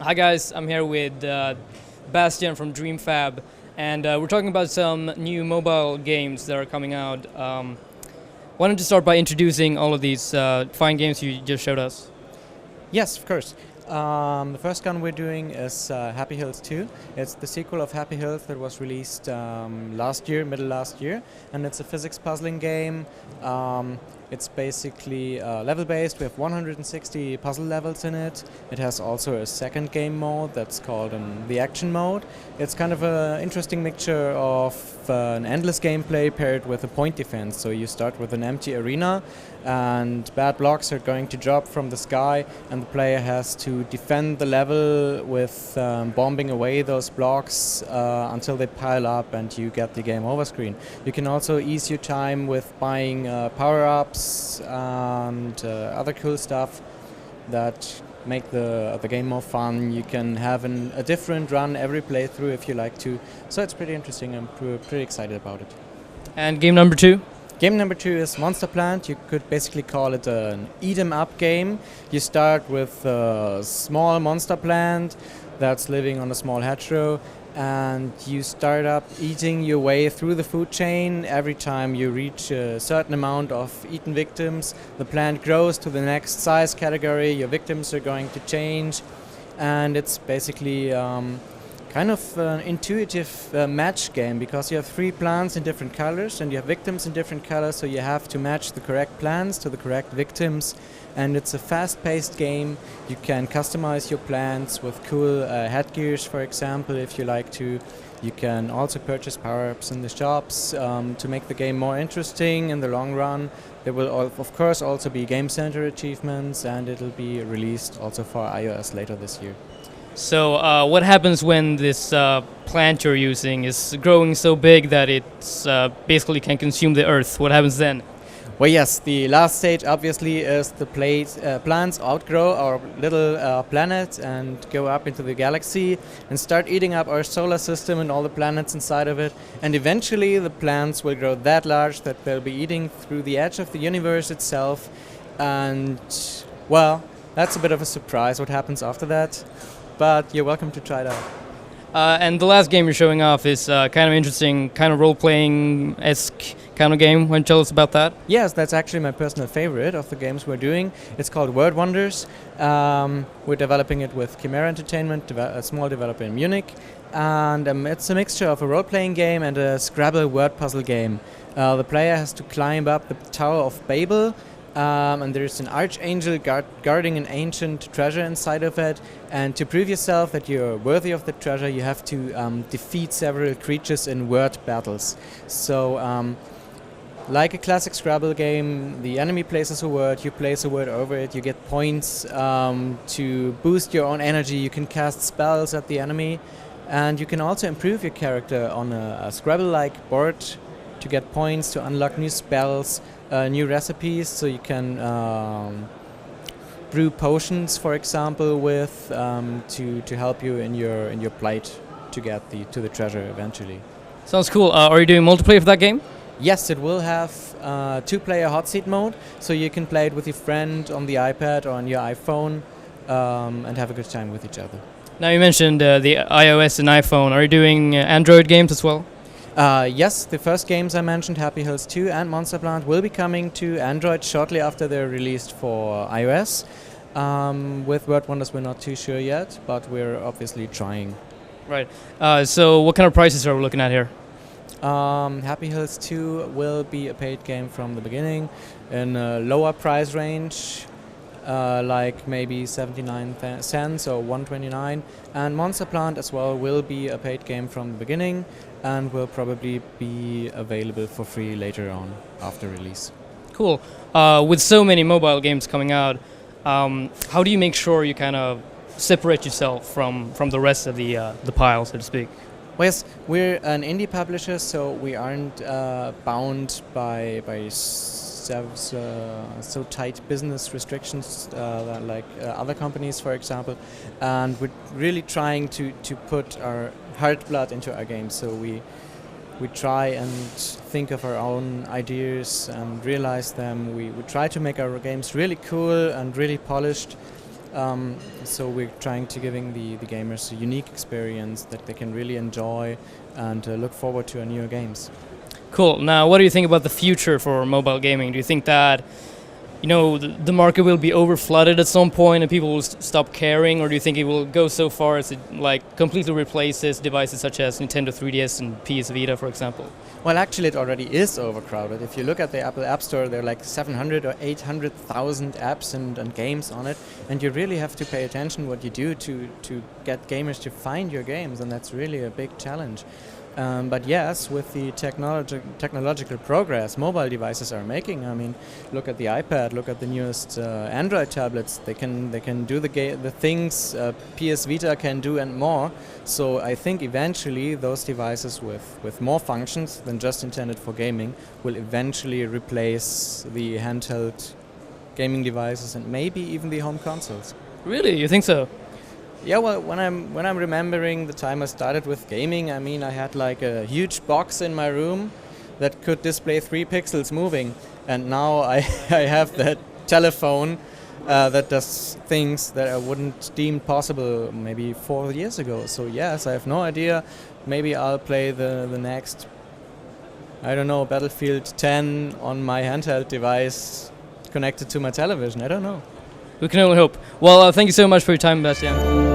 Hi guys, I'm here with Bastian from Dreamfab, and we're talking about some new mobile games that are coming out. Why don't you start by introducing all of these fine games you just showed us? Yes, of course. The first one we're doing is Happy Hills 2. It's the sequel of Happy Hills that was released middle last year, and it's a physics puzzling game. It's basically level-based. We have 160 puzzle levels in it. It has also a second game mode that's called the action mode. It's kind of an interesting mixture of an endless gameplay paired with a point defense. So you start with an empty arena, and bad blocks are going to drop from the sky, and the player has to defend the level with bombing away those blocks until they pile up and you get the game over screen. You can also ease your time with buying power-ups and other cool stuff that make the game more fun. You can have a different run every playthrough if you like to. So it's pretty interesting. I'm pretty excited about it. And game number 2? Game number 2 is Monster Plant. You could basically call it an eat-em-up game. You start with a small monster plant that's living on a small hedgerow, and you start up eating your way through the food chain. Every time you reach a certain amount of eaten victims, the plant grows to the next size category. Your victims are going to change, and it's basically kind of an intuitive match game, because you have 3 plants in different colors and you have victims in different colors, so you have to match the correct plants to the correct victims. And it's a fast-paced game. You can customize your plants with cool headgears, for example, if you like to. You can also purchase power-ups in the shops to make the game more interesting in the long run. There will, of course, also be Game Center achievements, and it'll be released also for iOS later this year. So what happens when this plant you're using is growing so big that it's basically can consume the Earth? What happens then? Well, yes, the last stage obviously is the plants outgrow our little planet and go up into the galaxy and start eating up our solar system and all the planets inside of it. And eventually the plants will grow that large that they'll be eating through the edge of the universe itself. And, well, that's a bit of a surprise what happens after that. But you're welcome to try it out. And the last game you're showing off is kind of interesting, kind of role-playing-esque kind of game. Why don't you tell us about that? Yes, that's actually my personal favorite of the games we're doing. It's called Word Wonders. We're developing it with Chimera Entertainment, a small developer in Munich. And it's a mixture of a role-playing game and a Scrabble word puzzle game. The player has to climb up the Tower of Babel, and there's an archangel guarding an ancient treasure inside of it, and to prove yourself that you're worthy of the treasure, you have to defeat several creatures in word battles. So like a classic Scrabble game, the enemy places a word, you place a word over it, you get points to boost your own energy. You can cast spells at the enemy, and you can also improve your character on a Scrabble-like board to get points, to unlock new spells, new recipes, so you can brew potions, for example, with to help you in your plight to get to the treasure eventually. Sounds cool. Are you doing multiplayer for that game? Yes, it will have 2-player hot seat mode, so you can play it with your friend on the iPad or on your iPhone and have a good time with each other. Now you mentioned the iOS and iPhone. Are you doing Android games as well? Yes, the first games I mentioned, Happy Hills 2 and Monster Plant, will be coming to Android shortly after they're released for iOS. With Word Wonders, we're not too sure yet, but we're obviously trying. Right. So what kind of prices are we looking at here? Happy Hills 2 will be a paid game from the beginning in a lower price range, like maybe 79 cents or 129. And Monster Plant as well will be a paid game from the beginning and will probably be available for free later on after release. Cool. With so many mobile games coming out, how do you make sure you kind of separate yourself from the rest of the pile, so to speak? Well, yes, we're an indie publisher, so we aren't bound by so tight business restrictions like other companies, for example. And we're really trying to put our heart blood into our games. So we try and think of our own ideas and realize them. We try to make our games really cool and really polished. So we're trying to giving the gamers a unique experience that they can really enjoy and look forward to our newer games. Cool. Now, what do you think about the future for mobile gaming? Do you think that, you know, the market will be over-flooded at some point and people will stop caring, or do you think it will go so far as it like completely replaces devices such as Nintendo 3DS and PS Vita, for example? Well, actually, it already is overcrowded. If you look at the Apple App Store, there are like 700 or 800,000 apps and games on it, and you really have to pay attention what you do to get gamers to find your games, and that's really a big challenge. But yes, with the technological progress mobile devices are making, I mean, look at the iPad, look at the newest Android tablets. They can do the things PS Vita can do and more. So I think eventually those devices with more functions than just intended for gaming will eventually replace the handheld gaming devices and maybe even the home consoles. Really? You think so? Yeah, well, when I'm remembering the time I started with gaming, I mean, I had like a huge box in my room that could display 3 pixels moving, and now I have that telephone that does things that I wouldn't deem possible maybe 4 years ago. So yes, I have no idea. Maybe I'll play the next, I don't know, Battlefield 10 on my handheld device connected to my television. I don't know. We can only hope. Well, thank you so much for your time, Bastian.